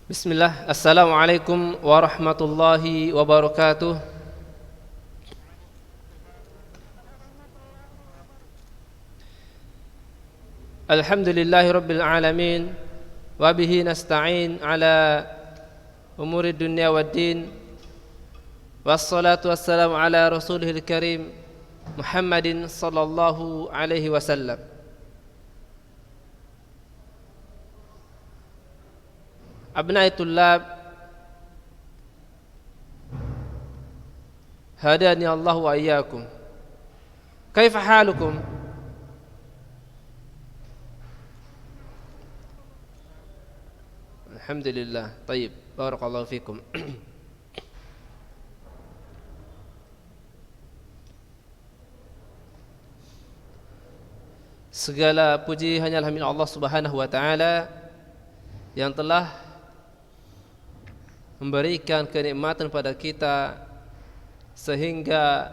Bismillah, Assalamualaikum warahmatullahi wabarakatuh. Alhamdulillahi rabbil alamin. Wabihi nasta'in ala umuri dunia waddin. Wassalatu wassalamu ala rasulihil karim Muhammadin sallallahu alaihi wasallam. Abnai tullab, hadani Allah wa iyyakum. Kaifa halukum? Alhamdulillah. Tayyib. Barakallahu fikum. Segala puji hanyalah milik Allah Subhanahu wa taala yang telah memberikan kenikmatan pada kita sehingga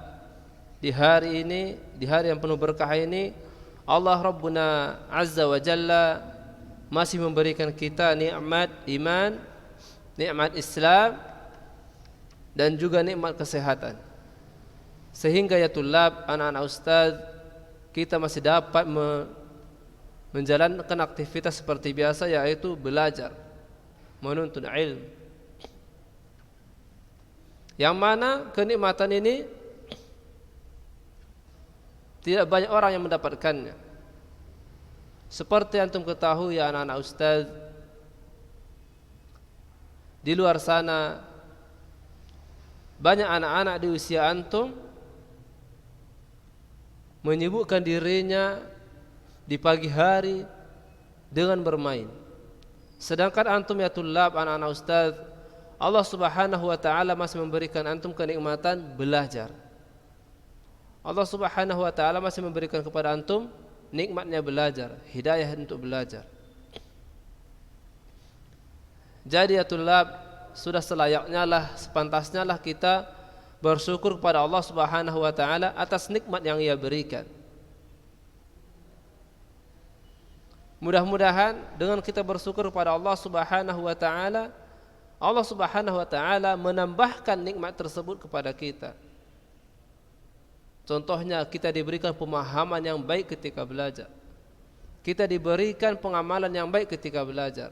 di hari ini, di hari yang penuh berkah ini, Allah Rabbuna Azza wa Jalla masih memberikan kita nikmat iman, nikmat Islam, dan juga nikmat kesehatan. Sehingga ya tulab, anak-anak ustaz, kita masih dapat menjalankan aktivitas seperti biasa, yaitu belajar, menuntut ilmu. Yang mana kenikmatan ini tidak banyak orang yang mendapatkannya. Seperti antum ketahui ya anak-anak ustaz, di luar sana banyak anak-anak di usia antum menyibukkan dirinya di pagi hari dengan bermain. Sedangkan antum ya tulab, anak-anak ustaz, Allah Subhanahu wa taala masih memberikan antum kenikmatan belajar. Allah Subhanahu wa taala masih memberikan kepada antum nikmatnya belajar, hidayah untuk belajar. Jadi ya tulab, sudah selayaknya lah, sepantasnya lah kita bersyukur kepada Allah Subhanahu wa taala atas nikmat yang Ia berikan. Mudah-mudahan dengan kita bersyukur kepada Allah Subhanahu wa taala, Allah Subhanahu wa taala menambahkan nikmat tersebut kepada kita. Contohnya, kita diberikan pemahaman yang baik ketika belajar. Kita diberikan pengamalan yang baik ketika belajar.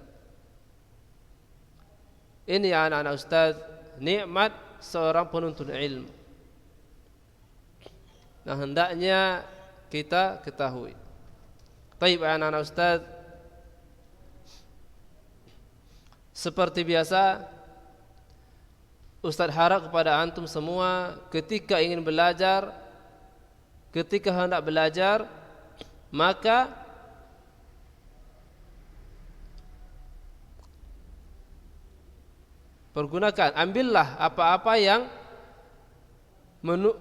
Ini ya anak-anak ustaz, nikmat seorang penuntut ilmu. Nah, hendaknya kita ketahui. Baik anak-anak ustaz, seperti biasa, Ustaz harap kepada antum semua ketika ingin belajar, ketika hendak belajar, maka pergunakan, ambillah apa-apa yang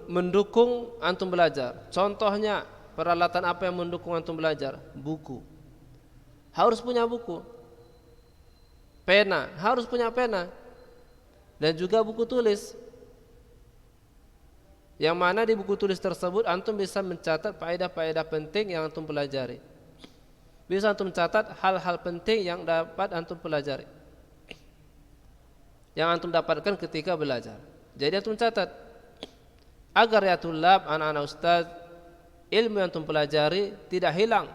mendukung antum belajar. Contohnya, peralatan apa yang mendukung antum belajar? Buku. Harus punya buku. Pena, harus punya pena. Dan juga buku tulis. Yang mana di buku tulis tersebut antum bisa mencatat faedah-faedah penting yang antum pelajari. Bisa antum catat hal-hal penting yang dapat antum pelajari, yang antum dapatkan ketika belajar. Jadi antum catat agar ya tulab, anak-anak ustaz, ilmu yang antum pelajari tidak hilang,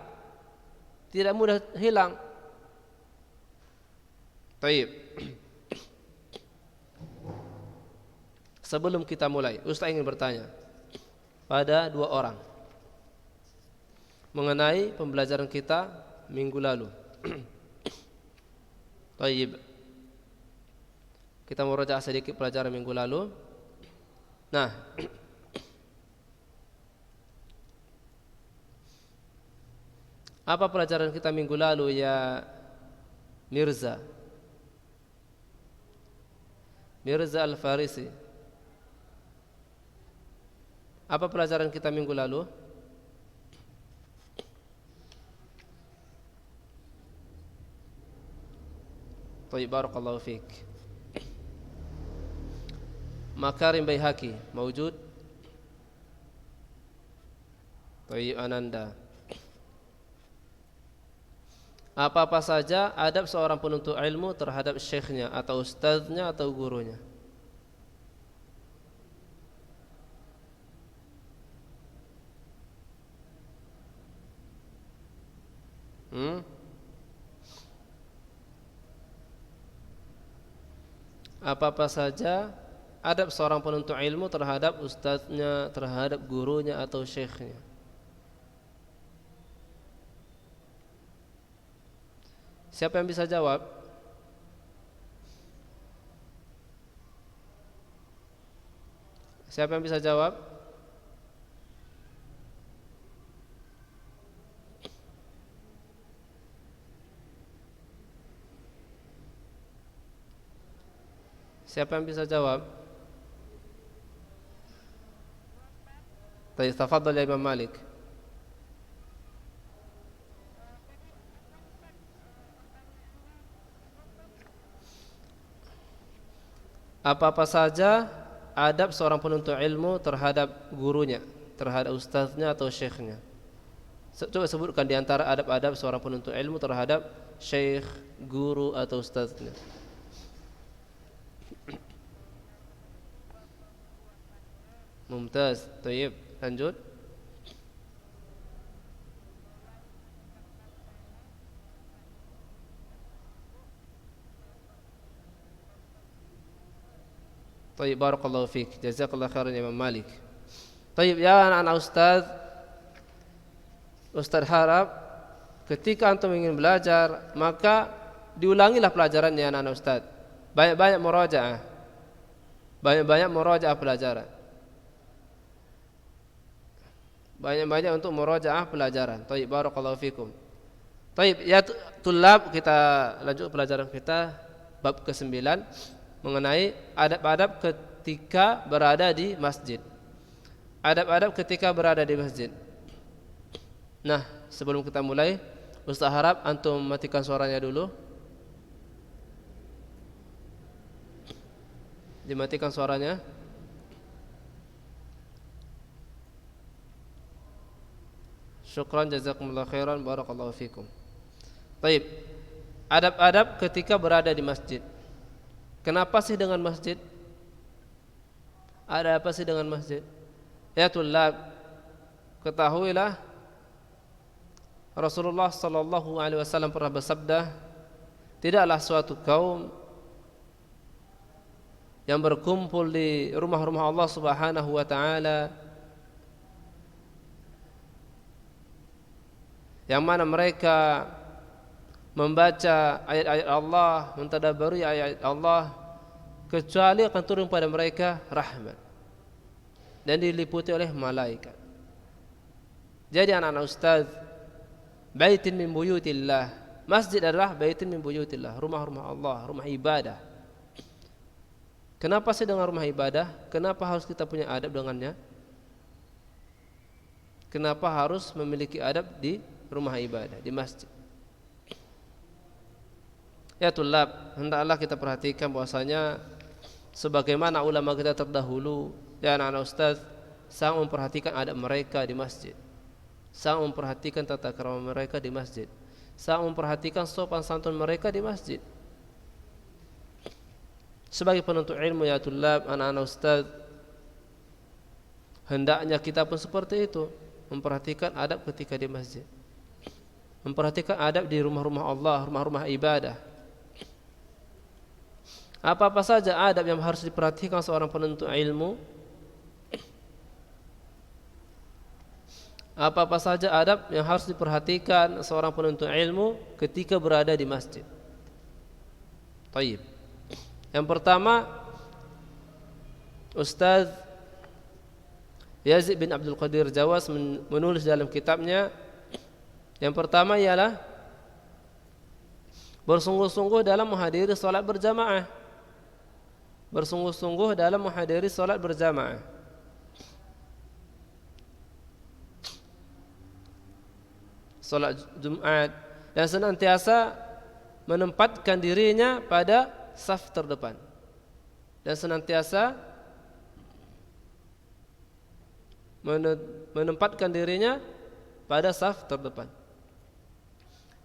tidak mudah hilang. Baik. Sebelum kita mulai, ustaz ingin bertanya pada dua orang mengenai pembelajaran kita minggu lalu. Baik. Kita mau merajaah sedikit pelajaran minggu lalu. Nah, apa pelajaran kita minggu lalu ya Mirza Al-Farisi? Apa pelajaran kita minggu lalu? Tayyib, barakallahu fiik. Makarim Baihaqi mawjud? Tayyib, Ananda. Apa-apa saja adab seorang penuntut ilmu terhadap syekhnya atau ustadznya atau gurunya. Apa-apa saja adab seorang penuntut ilmu terhadap ustadznya, terhadap gurunya atau syekhnya. Siapa yang bisa jawab? Siapa yang bisa jawab? Siapa yang bisa jawab? Tafadhal ya Imam Malik. Apa-apa saja adab seorang penuntut ilmu terhadap gurunya, terhadap ustaznya atau syekhnya. Coba sebutkan di antara adab-adab seorang penuntut ilmu terhadap syekh, guru atau ustaznya. Mumtaz, thayyib, lanjut. Thayyib, barakallahu fiik, jazakallahu khairan ya Imam Malik. Thayyib, ya anak-anak Ustaz harap ketika antum ingin belajar maka diulangilah pelajaran ya anak-anak Ustaz. Banyak-banyak murajaah. Banyak-banyak murajaah pelajaran. Banyak-banyak untuk murajaah pelajaran. Thayyib, barakallahu fikum. Thayyib, ya tulab, kita lanjut pelajaran kita bab ke-9 mengenai adab-adab ketika berada di masjid. Adab-adab ketika berada di masjid. Nah, sebelum kita mulai, Ustaz harap antum matikan suaranya dulu. Dimatikan suaranya. Syukran, jazakumullah khairan, barakallahu fikum. Baik. Adab-adab ketika berada di masjid. Kenapa sih dengan masjid? Ada apa sih dengan masjid? Ya tulab, ketahuilah Rasulullah sallallahu alaihi wasallam pernah bersabda, tidaklah suatu kaum yang berkumpul di rumah-rumah Allah Subhanahu wa taala yang mana mereka membaca ayat-ayat Allah, mentadabburi ayat Allah, kecuali akan turun pada mereka rahmat dan diliputi oleh malaikat. Jadi anak-anak ustaz, baitin min buyutillah, masjid adalah baitin min buyutillah, rumah-rumah Allah, rumah ibadah. Kenapa sih dengan rumah ibadah? Kenapa harus kita punya adab dengannya? Kenapa harus memiliki adab di rumah ibadah, di masjid? Ya tulab, hendaklah kita perhatikan bahwasanya sebagaimana ulama kita terdahulu, ya anak-anak ustaz, sangat memperhatikan adab mereka di masjid, sangat memperhatikan tata krama mereka di masjid, sangat memperhatikan sopan santun mereka di masjid. Sebagai penuntut ilmu ya tulab, anak-anak ustaz, hendaknya kita pun seperti itu, memperhatikan adab ketika di masjid, memperhatikan adab di rumah-rumah Allah, rumah-rumah ibadah. Apa-apa saja adab yang harus diperhatikan seorang penuntut ilmu? Apa-apa saja adab yang harus diperhatikan seorang penuntut ilmu ketika berada di masjid? Taib. Yang pertama, Ustaz Yazid bin Abdul Qadir Jawas menulis dalam kitabnya, yang pertama ialah bersungguh-sungguh dalam menghadiri salat berjamaah. Bersungguh-sungguh dalam menghadiri salat berjamaah. Salat Jumat, dan senantiasa menempatkan dirinya pada saf terdepan. Dan senantiasa menempatkan dirinya pada saf terdepan.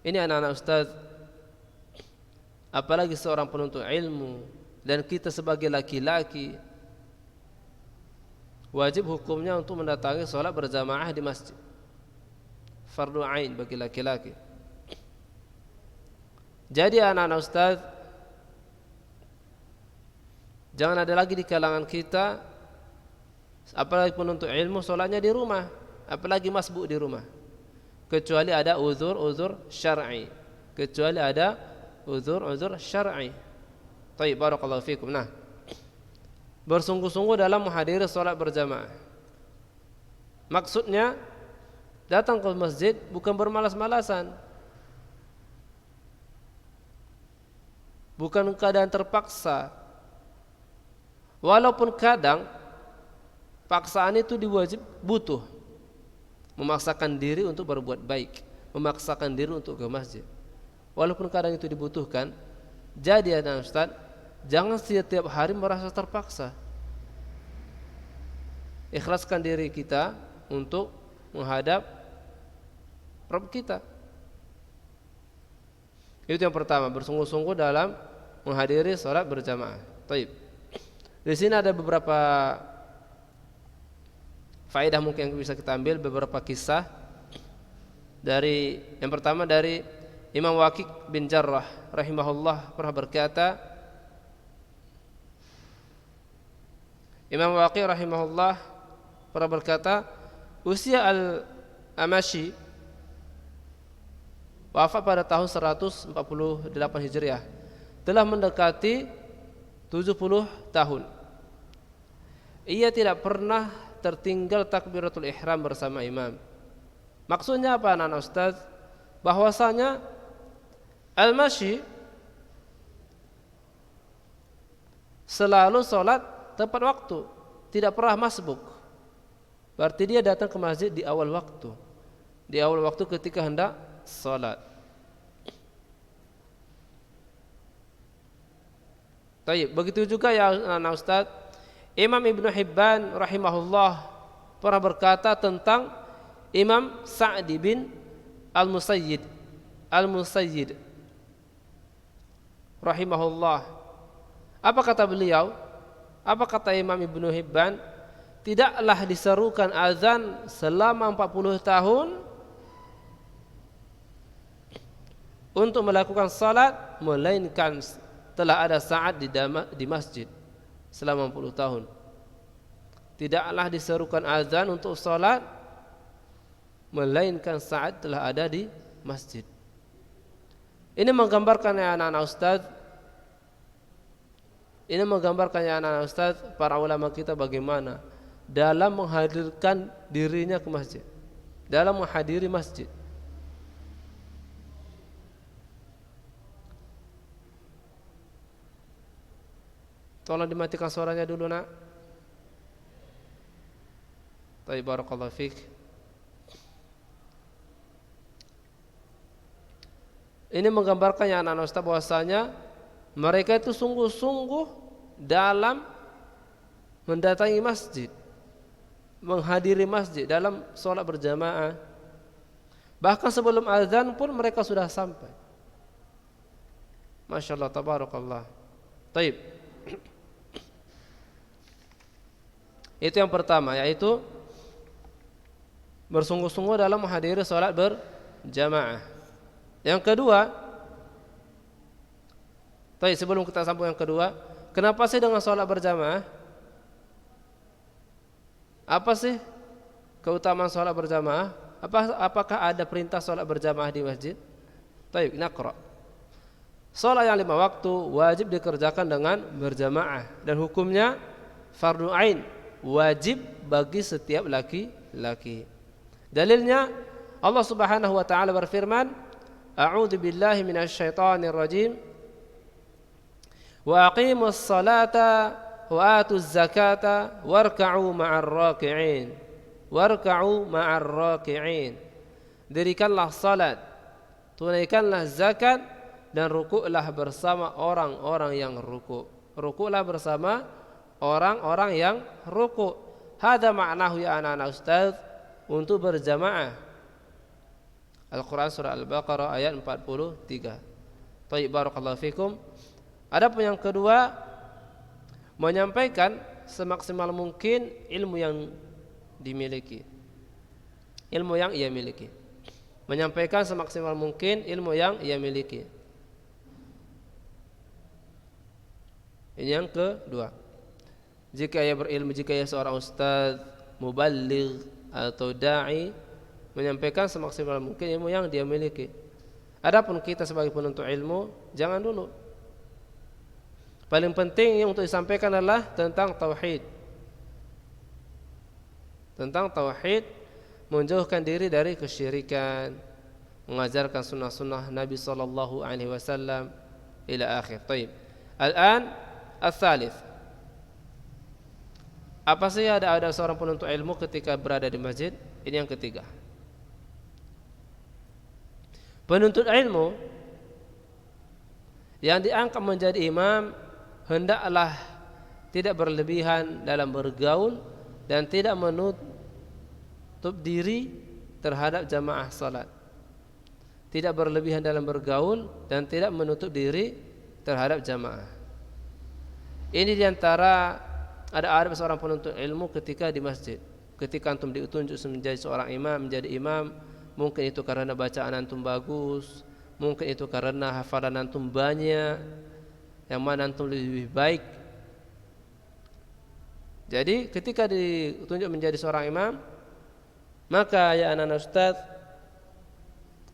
Ini anak-anak ustaz, apalagi seorang penuntut ilmu dan kita sebagai laki-laki, wajib hukumnya untuk mendatangi sholat berjamaah di masjid, fardu ain bagi laki-laki. Jadi anak-anak ustaz, jangan ada lagi di kalangan kita, apalagi penuntut ilmu, sholatnya di rumah, apalagi masbuk di rumah, kecuali ada uzur syar'i, kecuali ada uzur syar'i. Baik, barakallahu fikum. Nah, bersungguh-sungguh dalam menghadiri sholat berjamaah. Maksudnya datang ke masjid bukan bermalas-malasan, bukan keadaan terpaksa. Walaupun kadang paksaan itu butuh memaksakan diri untuk berbuat baik, memaksakan diri untuk ke masjid. Walaupun kadang itu dibutuhkan. Jadi ya Ustaz, jangan setiap hari merasa terpaksa. Ikhlaskan diri kita untuk menghadap Rabb kita. Itu yang pertama, bersungguh-sungguh dalam menghadiri salat berjamaah. Baik. Di sini ada beberapa faedah mungkin yang bisa kita ambil, beberapa kisah. Dari yang pertama dari Imam Waqi' bin Jarrah rahimahullah pernah berkata, Imam Waqi' rahimahullah pernah berkata, usia Al-Amashi wafat pada tahun 148 Hijriah, telah mendekati 70 tahun. Ia tidak pernah tertinggal takbiratul ihram bersama imam. Maksudnya apa anak-anak ustaz? Bahwasanya Al-Mashi selalu sholat tepat waktu, tidak pernah masbuk. Berarti dia datang ke masjid di awal waktu, di awal waktu ketika hendak sholat. Baik, begitu juga ya anak ustaz, Imam Ibnu Hibban rahimahullah pernah berkata tentang Imam Sa'di bin Al-Musayyid rahimahullah. Apa kata beliau? Apa kata Imam Ibnu Hibban? Tidaklah diserukan azan selama 40 tahun untuk melakukan salat, melainkan telah ada saat di masjid selama 40 tahun. Tidaklah diserukan azan untuk salat, melainkan saat telah ada di masjid. Ini menggambarkan ya anak-anak ustaz, para ulama kita bagaimana dalam menghadirkan dirinya ke masjid, dalam menghadiri masjid. Tolong dimatikan suaranya dulu nak. Baik, barakallahu fiik. Ini menggambarkan ya anak-anak ustaz bahwasanya mereka itu sungguh-sungguh dalam mendatangi masjid, menghadiri masjid dalam sholat berjamaah. Bahkan sebelum azan pun mereka sudah sampai. Masya Allah, tabarakallah. Taib. Itu yang pertama, yaitu bersungguh-sungguh dalam menghadiri sholat berjamaah. Yang kedua, sebelum kita sambung yang kedua, kenapa sih dengan sholat berjamaah? Apa sih keutamaan sholat berjamaah? Apakah ada perintah sholat berjamaah di masjid? Baik, naqra. Sholat yang 5 waktu wajib dikerjakan dengan berjamaah dan hukumnya fardu ain, wajib bagi setiap laki-laki. Dalilnya Allah Subhanahu wa taala berfirman, a'udzu billahi minasyaitonir rajim. Wa aqimus salata wa atuz zakata warka'u ma'ar raki'in. Warka'u ma'ar raki'in. Dirikanlah salat, tunaikanlah zakat, dan rukuklah bersama orang-orang yang rukuk. Rukuklah bersama orang-orang yang rukuk. Hada ma'nahu ya anak-anak ustaz, untuk berjamaah. Al-Quran surah Al-Baqarah ayat 43. Tayyib, barakallahu fikum. Adapun yang kedua, menyampaikan semaksimal mungkin ilmu yang dimiliki, ilmu yang ia miliki. Menyampaikan semaksimal mungkin ilmu yang ia miliki. Ini yang kedua. Jika ia berilmu, jika ia seorang ustaz, muballigh atau da'i, menyampaikan semaksimal mungkin ilmu yang dia miliki. Adapun kita sebagai penuntut ilmu, jangan dulu. Paling penting yang untuk disampaikan adalah tentang tauhid. Tentang tauhid, menjauhkan diri dari kesyirikan, mengajarkan sunnah-sunnah Nabi sallallahu alaihi wasallam ila akhir. Baik. Al-an al-thalith. Apa sih ada seorang penuntut ilmu ketika berada di masjid? Ini yang ketiga. Penuntut ilmu yang diangkat menjadi imam hendaklah tidak berlebihan dalam bergaul dan tidak menutup diri terhadap jamaah salat. Tidak berlebihan dalam bergaul dan tidak menutup diri terhadap jamaah. Ini diantara ada seorang penuntut ilmu ketika di masjid. Ketika antum ditunjuk menjadi seorang imam, menjadi imam, mungkin itu karena bacaan antum bagus, mungkin itu karena hafalan antum banyak, yang mana antum lebih baik. Jadi ketika ditunjuk menjadi seorang imam, maka ya anak-anak ustaz,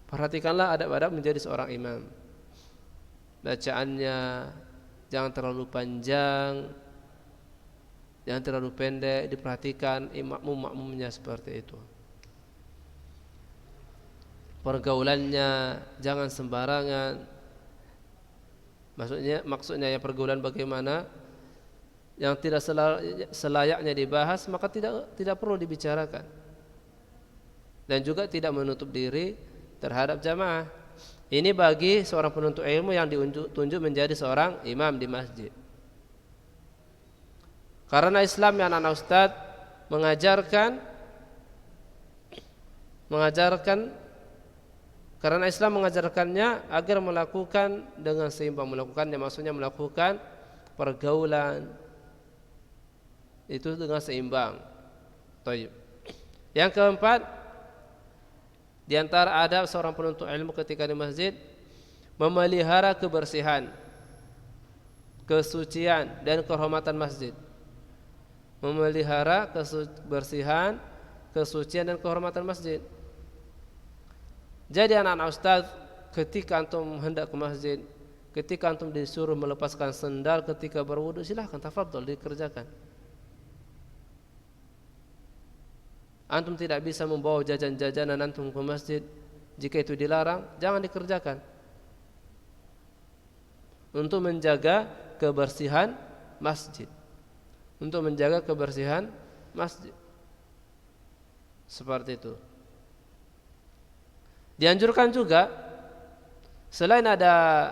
perhatikanlah adab-adab menjadi seorang imam. Bacaannya jangan terlalu panjang, jangan terlalu pendek, diperhatikan makmum-makmumnya seperti itu. Pergaulannya jangan sembarangan. Maksudnya ya pergaulan bagaimana? Yang tidak selayaknya dibahas maka tidak perlu dibicarakan. Dan juga tidak menutup diri terhadap jamaah. Ini bagi seorang penuntut ilmu yang ditunjuk menjadi seorang imam di masjid. Karena Islam yang anak ustaz mengajarkan karena Islam mengajarkannya agar melakukan dengan seimbang, melakukannya maksudnya melakukan pergaulan itu dengan seimbang. Baik. Yang keempat, di antara adab seorang penuntut ilmu ketika di masjid, memelihara kebersihan, kesucian dan kehormatan masjid. Memelihara kebersihan, kesucian dan kehormatan masjid. Jadi anak-anak ustaz, ketika antum hendak ke masjid, ketika antum disuruh melepaskan sendal ketika berwudu, silahkan, tafadhol, dikerjakan. Antum tidak bisa membawa jajan-jajanan antum ke masjid, jika itu dilarang, jangan dikerjakan. Untuk menjaga kebersihan masjid. Untuk menjaga kebersihan masjid. Seperti itu. Dianjurkan juga, selain ada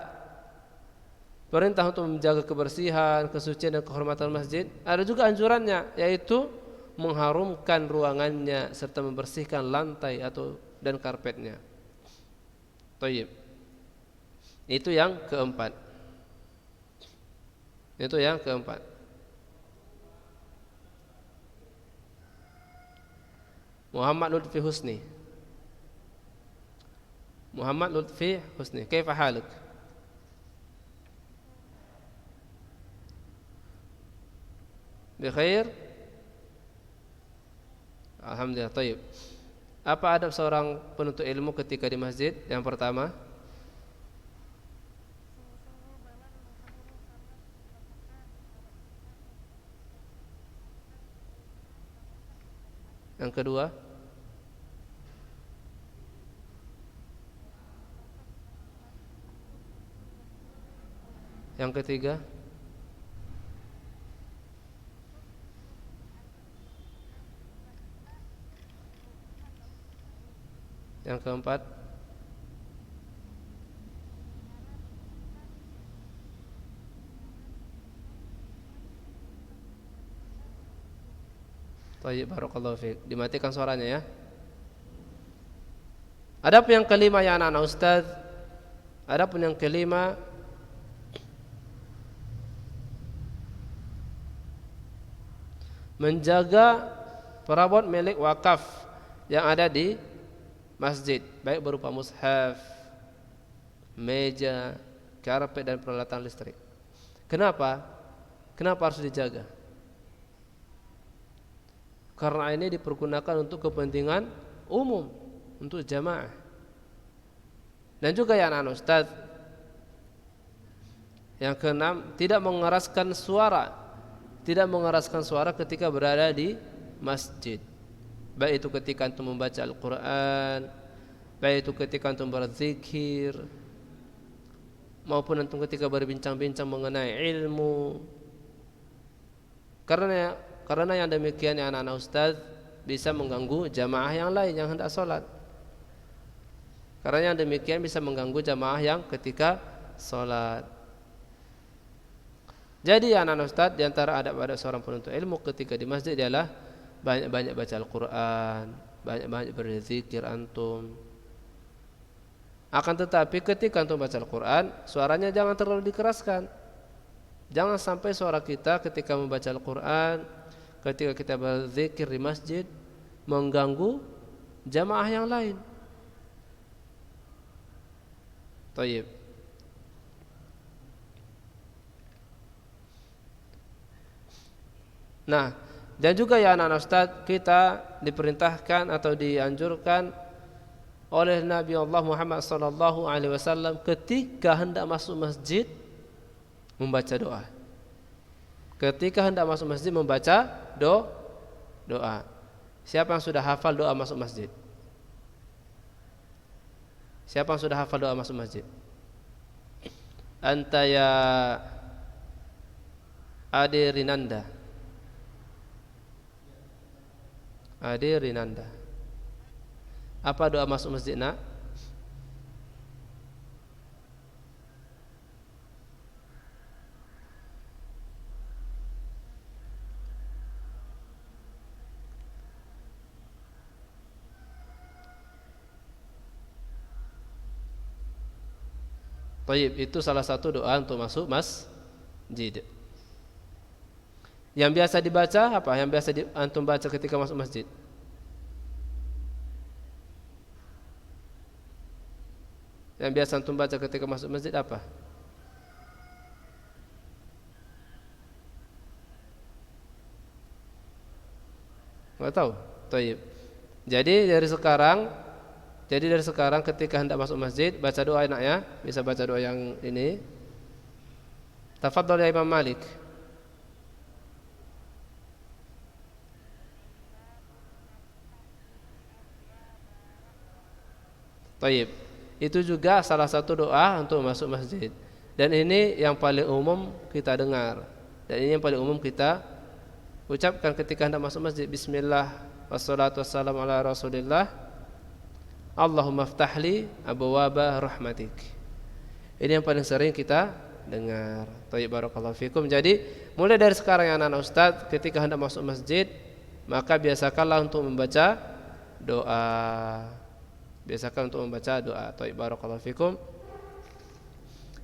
perintah untuk menjaga kebersihan, kesucian dan kehormatan masjid, ada juga anjurannya, yaitu mengharumkan ruangannya serta membersihkan lantai dan karpetnya. Thayyib. Itu yang keempat. Muhammad Lutfi Husni, kaifa haluk? Bikhair? Alhamdulillah, tayyib. Apa adab seorang penuntut ilmu ketika di masjid? Yang pertama, yang kedua, yang ketiga, yang keempat, thayyib, barakallahu fiik. Dimatikan suaranya ya. Adapun yang kelima ya anak-anak ustaz, adapun yang kelima menjaga perabot milik wakaf yang ada di masjid, baik berupa mushaf, meja, karpet dan peralatan listrik. Kenapa? Kenapa harus dijaga? Karena ini dipergunakan untuk kepentingan umum, untuk jamaah. Dan juga ya anak-anak ustaz, yang keenam, tidak mengeraskan suara. Tidak mengeraskan suara ketika berada di masjid. Baik itu ketika antum membaca Al-Quran, baik itu ketika antum berzikir, maupun antum ketika berbincang-bincang mengenai ilmu. Karena yang demikian ya anak-anak ustaz bisa mengganggu jamaah yang lain yang hendak sholat. Karena yang demikian bisa mengganggu jamaah yang ketika sholat. Jadi ya anak-anak ustaz, di antara adab-adab seorang penuntut ilmu ketika di masjid adalah banyak-banyak baca Al-Quran, banyak-banyak berzikir antum. Akan tetapi ketika antum baca Al-Quran, suaranya jangan terlalu dikeraskan. Jangan sampai suara kita ketika membaca Al-Quran, ketika kita berzikir di masjid mengganggu jamaah yang lain. Tayyib. Nah, dan juga ya anak-anak ustaz, kita diperintahkan atau dianjurkan oleh Nabi Allah Muhammad sallallahu alaihi wasallam ketika hendak masuk masjid membaca doa. Ketika hendak masuk masjid membaca doa. Siapa yang sudah hafal doa masuk masjid? Siapa yang sudah hafal doa masuk masjid? Anta ya Ade Rinanda. Ade Rinanda. Apa doa masuk masjid nak? Tayyib, itu salah satu doa untuk masuk masjid. Yang biasa dibaca apa? Yang biasa antum baca ketika masuk masjid? Yang biasa antum baca ketika masuk masjid apa? Enggak tahu. Tayyib. Jadi dari sekarang ketika hendak masuk masjid baca doa enaknya, bisa baca doa yang ini. Tafadhol ya Imam Malik. Tayyib. Itu juga salah satu doa untuk masuk masjid. Dan ini yang paling umum kita dengar. Dan ini yang paling umum kita ucapkan ketika hendak masuk masjid. Bismillah wassalatu wassalamu ala Rasulillah. Allahumma ftahli abwaaba rahmatik. Ini yang paling sering kita dengar. Tayyib, barakallahu fikum. Jadi mulai dari sekarang ya anak-anak ustaz, ketika hendak masuk masjid maka biasakanlah untuk membaca doa. Biasakan untuk membaca doa. Tayyib, barakallahu fikum.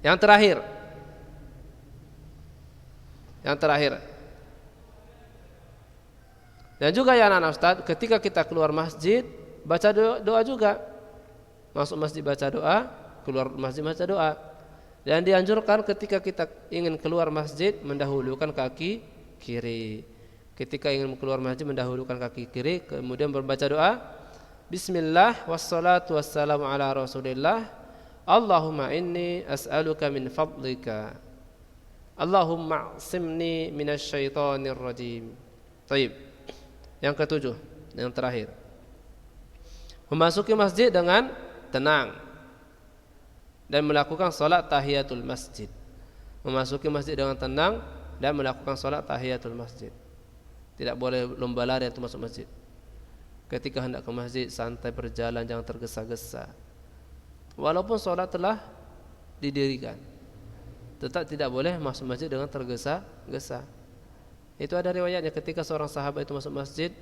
Yang terakhir. Dan juga ya anak-anak ustaz, ketika kita keluar masjid baca doa juga. Masuk masjid baca doa, keluar masjid baca doa. Dan dianjurkan ketika kita ingin keluar masjid mendahulukan kaki kiri. Ketika ingin keluar masjid mendahulukan kaki kiri, kemudian membaca doa. Bismillah wassalatu wassalamu ala Rasulillah. Allahumma inni as'aluka min fadlika. Allahumma a'simni minasyaitonir rajim. Baik. Yang ketujuh, yang terakhir. Memasuki masjid dengan tenang dan melakukan salat tahiyatul masjid. Memasuki masjid dengan tenang dan melakukan salat tahiyatul masjid. Tidak boleh lomba lari untuk masuk masjid. Ketika hendak ke masjid santai berjalan, jangan tergesa-gesa. Walaupun sholat telah didirikan, tetap tidak boleh masuk masjid dengan tergesa-gesa. Itu ada riwayatnya ketika seorang sahabat itu masuk masjid,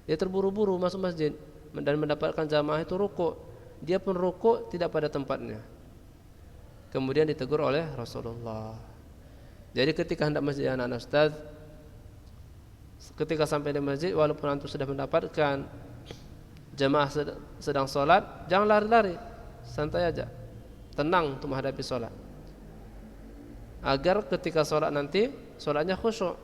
dia terburu-buru masuk masjid dan mendapatkan jamaah itu rukuk. dia pun rukuk tidak pada tempatnya. Kemudian ditegur oleh Rasulullah. Jadi ketika hendak masjid anak-anak ustaz, ketika sampai di masjid, walaupun antum sudah mendapatkan jamaah sedang sholat, jangan lari-lari, santai aja, tenang untuk menghadapi sholat, agar ketika sholat nanti sholatnya khusyuk.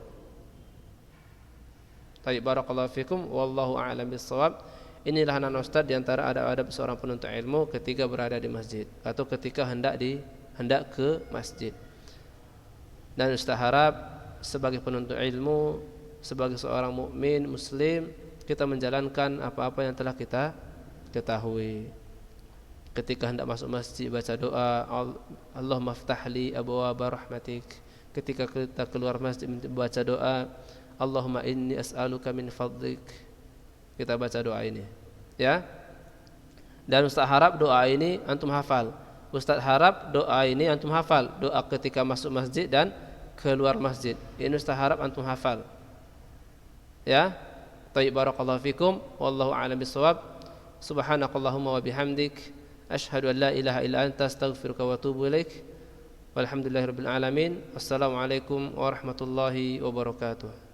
Baik, barakallahu fikum, wallahu a'lam bissawab. Inilah anak ustaz diantara adab-adab seorang penuntut ilmu ketika berada di masjid atau ketika hendak ke masjid. Dan ustaz harap sebagai penuntut ilmu, sebagai seorang mukmin muslim, kita menjalankan apa-apa yang telah kita ketahui. Ketika hendak masuk masjid baca doa, Allahumma ftahli abwaaba rahmatik. Ketika kita keluar masjid baca doa, Allahumma inni as'aluka min fadlik. Kita baca doa ini, ya. Dan ustaz harap doa ini antum hafal. Ustaz harap doa ini antum hafal. Doa ketika masuk masjid dan keluar masjid. Ini ustaz harap antum hafal. Ya. Tayyib, barakallahu fikum, wallahu a'lam bissawab. Subhanakallahumma wa bihamdik, asyhadu an la ilaha illa anta, astaghfiruka wa atubu ilaik. Walhamdulillahirabbil alamin. Wassalamualaikum warahmatullahi wabarakatuh.